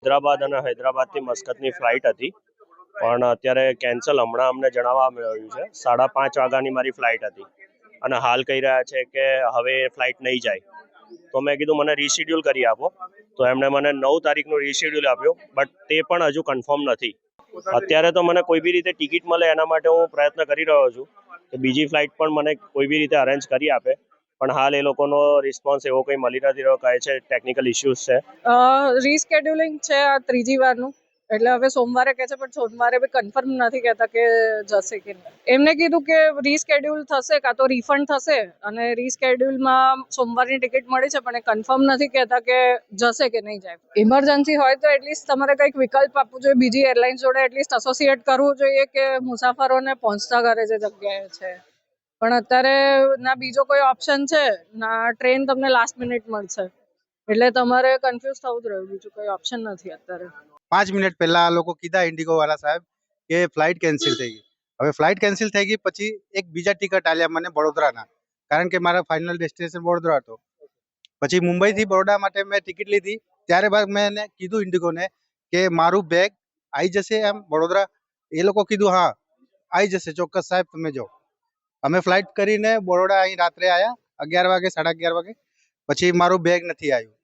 હૈદરાબાદ અને હૈદરાબાદથી મસ્કતની ફ્લાઇટ હતી, પણ અત્યારે કેન્સલ હમણાં અમને જણાવવા મળ્યું છે. 5:30 વાગ્યાની મારી ફ્લાઇટ હતી અને હાલ કહી રહ્યા છે કે હવે એ ફ્લાઇટ નહીં જાય. તો મેં કીધું મને રીશેડ્યુલ કરી આપો, તો એમણે મને 9 તારીખનું રીશેડ્યુલ આપ્યું, બટ તે પણ હજુ કન્ફર્મ નથી. અત્યારે તો મને કોઈ બી રીતે ટિકિટ મળે એના માટે હું પ્રયત્ન કરી રહ્યો છું કે બીજી ફ્લાઇટ પણ મને કોઈ બી રીતે અરેન્જ કરી આપે, પણ હાલ એ લોકોનો રિસ્પોન્સ એવો કંઈ મળી નથી રહ્યો. કહે છે ટેકનિકલ ઇશ્યુઝ છે. રીસ્કેડ્યુલિંગ છે આ ત્રીજી વારનું, એટલે હવે સોમવારે કહે છે, પણ સોમવારે બી કન્ફર્મ નથી કહેતા કે જશે કે નહીં. એમને કીધું કે રીસ્કેડ્યુલ થશે કાં તો રિફંડ થશે, અને રીસ્કેડ્યુલમાં સોમવારની ટિકિટ મળી છે, પણ એ કન્ફર્મ નથી કહેતા કે જશે કે નહીં જાય. ઇમરજન્સી હોય તો એટલીસ્ટ તમારે કંઈક વિકલ્પ આપવું જોઈએ, બીજી એરલાઇન્સ જોડે એટલીસ્ટ એસોસિએટ કરવું જોઈએ કે મુસાફરોને પહોંચતા કરે જે જગ્યાએ છે. પણ અત્યારે ના બીજો કોઈ ઓપ્શન છે, ના ટ્રેન તમને લાસ્ટ મિનિટ મળશે, એટલે તમારે કન્ફ્યુઝ થવું જ રહ્યું, બીજું કોઈ ઓપ્શન નથી અત્યારે. 5 મિનિટ પહેલા આ લોકો કીધા ઇન્ડિગો વાળા સાહેબ કે ફ્લાઇટ કેન્સલ થઈ ગઈ. હવે ફ્લાઇટ કેન્સલ થઈ ગઈ પછી એક બીજા ટિકિટ આલ્યા મને વડોદરાના, કારણ કે મારા ફાઇનલ ડેસ્ટિનેશન વડોદરા હતો. પછી મુંબઈથી બરોડા માટે મેં ટિકિટ લીધી, ત્યારે બાદ મેં એને કીધું ઇન્ડિગોને કે મારું બેગ આવી જશે એમ વડોદરા. એ લોકો કીધું હા આવી જશે ચોક્કસ સાહેબ, તમે જાઓ. અમે ફ્લાઇટ કરીને બરોડા અહીં રાત્રે આવ્યા 11 વાગે 11:30 વાગે. પછી મારું બેગ નથી આવ્યું.